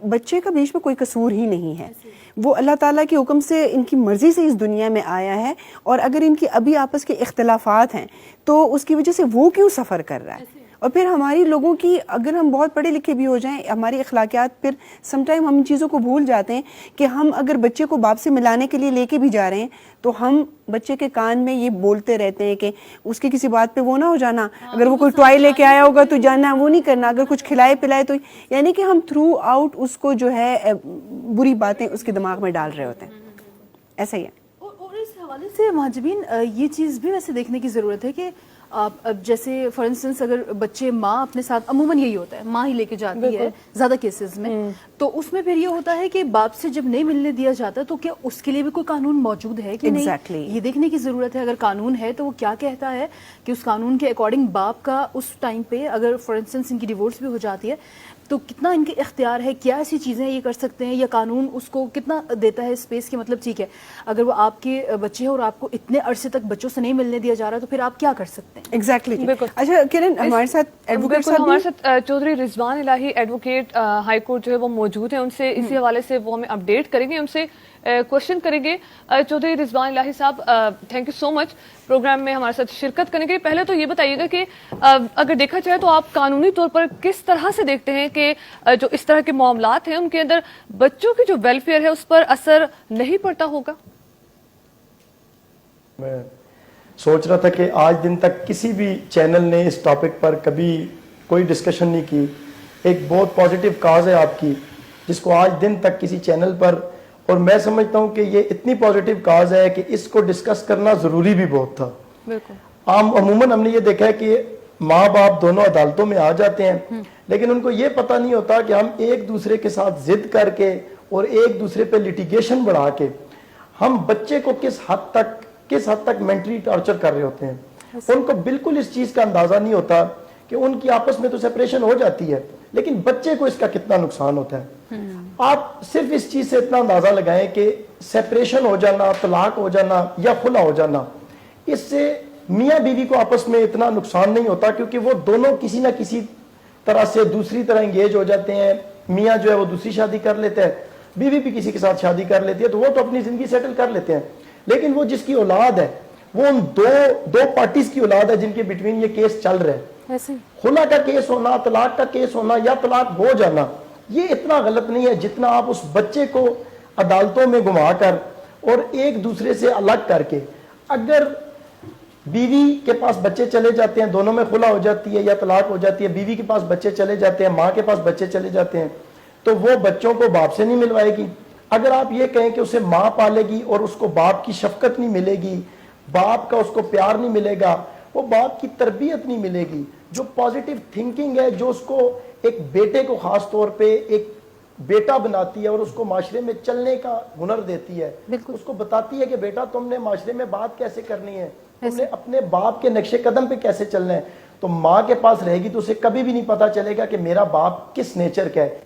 بچے کا بیچ میں کوئی قصور ہی نہیں ہے، وہ اللہ تعالیٰ کے حکم سے ان کی مرضی سے اس دنیا میں آیا ہے، اور اگر ان کی ابھی آپس کے اختلافات ہیں تو اس کی وجہ سے وہ کیوں سفر کر رہا ہے؟ اور پھر ہماری لوگوں کی، اگر ہم بہت پڑھے لکھے بھی ہو جائیں، ہماری اخلاقیات، پھر سم ٹائم ہم ان چیزوں کو بھول جاتے ہیں کہ ہم اگر بچے کو باپ سے ملانے کے لیے لے کے بھی جا رہے ہیں تو ہم بچے کے کان میں یہ بولتے رہتے ہیں کہ اس کی کسی بات پہ وہ نہ ہو جانا، اگر وہ کوئی ٹوائے لے کے آیا ہوگا تو جانا وہ نہیں کرنا، اگر کچھ کھلائے پلائے تو، یعنی کہ ہم تھرو آؤٹ اس کو جو ہے بری باتیں اس کے دماغ میں ڈال رہے ہوتے ہیں. ایسا ہی ہے. اور اس حوالے سے مہاجبین یہ چیز بھی ویسے دیکھنے کی ضرورت ہے کہ جیسے فار انسٹنس اگر بچے ماں اپنے ساتھ، عموماً یہی ہوتا ہے ماں ہی لے کے جاتی ہے زیادہ کیسز میں، تو اس میں پھر یہ ہوتا ہے کہ باپ سے جب نہیں ملنے دیا جاتا تو کیا اس کے لیے بھی کوئی قانون موجود ہے کہ نہیں؟ یہ دیکھنے کی ضرورت ہے. اگر قانون ہے تو وہ کیا کہتا ہے کہ اس قانون کے اکارڈنگ باپ کا اس ٹائم پہ اگر فار انسٹنس ان کی ڈیورس بھی ہو جاتی ہے تو کتنا ان کے اختیار ہے، کیا ایسی چیزیں یہ کر سکتے ہیں، یا قانون اس کو کتنا دیتا ہے اسپیس کہ مطلب ٹھیک ہے اگر وہ آپ کے بچے ہیں اور آپ کو اتنے عرصے تک بچوں سے نہیں ملنے دیا جا رہا تو پھر آپ کیا کر سکتے ہیں؟ ایگزیکٹلی. اچھا کرن، ہمارے ساتھ ایڈوکیٹ صاحب، ہمارے ساتھ چودھری رضوان الہی ایڈوکیٹ ہائی کورٹ جو ہے وہ موجود ہیں، ان سے اسی حوالے سے وہ ہمیں اپڈیٹ کریں گے، ان سے کوشچن کریں گے. Chaudhry Rizwan Elahi sahib, thank you so much program میں ہمارے ساتھ شرکت کرنے کے. پہلے تو یہ بتائیے گا کہ اگر دیکھا جائے تو آپ قانونی طور پر کس طرح سے دیکھتے ہیں کہ جو اس طرح کے معاملات ہیں ان کے اندر بچوں کی جو ویلفیئر ہے اس پر اثر نہیں پڑتا ہوگا؟ میں سوچ رہا تھا کہ آج دن تک کسی بھی چینل نے اس ٹاپک پر کبھی کوئی ڈسکشن نہیں کی. ایک بہت پازیٹیو کاز ہے آپ کی جس کو آج دن تک کسی چینل پر، اور میں سمجھتا ہوں کہ یہ اتنی پازیٹیو کاز ہے کہ اس کو ڈسکس کرنا ضروری بھی بہت تھا. عموماً ہم نے یہ دیکھا ہے کہ ماں باپ دونوں عدالتوں میں آ جاتے ہیں لیکن ان کو یہ پتہ نہیں ہوتا کہ ہم ایک دوسرے کے ساتھ ضد کر کے اور ایک دوسرے پہ لٹیگیشن بڑھا کے ہم بچے کو کس حد تک مینٹلی ٹارچر کر رہے ہوتے ہیں. ان کو بالکل اس چیز کا اندازہ نہیں ہوتا کہ ان کی آپس میں تو سیپریشن ہو جاتی ہے لیکن بچے کو اس کا کتنا نقصان ہوتا ہے. آپ صرف اس چیز سے اتنا اندازہ لگائیں کہ سیپریشن ہو جانا، طلاق ہو جانا یا خلا ہو جانا، اس سے میاں بیوی کو آپس میں اتنا نقصان نہیں ہوتا کیونکہ وہ دونوں کسی نہ کسی طرح سے دوسری طرح انگیج ہو جاتے ہیں. میاں جو ہے وہ دوسری شادی کر لیتے ہیں، بیوی بھی کسی کے ساتھ شادی کر لیتی ہے، تو وہ تو اپنی زندگی سیٹل کر لیتے ہیں. لیکن وہ جس کی اولاد ہے وہ ان دو پارٹیز کی اولاد ہے جن کے بٹوین یہ کیس چل رہا ہے. خلا کا کیس ہونا، طلاق کا کیس ہونا یا طلاق ہو جانا، یہ اتنا غلط نہیں ہے جتنا آپ اس بچے کو عدالتوں میں گھما کر اور ایک دوسرے سے الگ کر کے، اگر بیوی کے پاس بچے چلے جاتے ہیں، دونوں میں خلا ہو جاتی ہے یا طلاق ہو جاتی ہے، بیوی کے پاس بچے چلے جاتے ہیں، ماں کے پاس بچے چلے جاتے ہیں، تو وہ بچوں کو باپ سے نہیں ملوائے گی. اگر آپ یہ کہیں کہ اسے ماں پالے گی اور اس کو باپ کی شفقت نہیں ملے گی، باپ کا اس کو پیار نہیں ملے گا، وہ باپ کی تربیت نہیں ملے گی، جو پازیٹیو تھنکنگ ہے جو اس کو ایک بیٹے کو خاص طور پہ ایک بیٹا بناتی ہے اور اس کو معاشرے میں چلنے کا ہنر دیتی ہے، اس کو بتاتی ہے کہ بیٹا تم نے معاشرے میں بات کیسے کرنی ہے، تم نے اپنے باپ کے نقش قدم پہ کیسے چلنا ہے. تو ماں کے پاس رہے گی تو اسے کبھی بھی نہیں پتا چلے گا کہ میرا باپ کس نیچر کا ہے.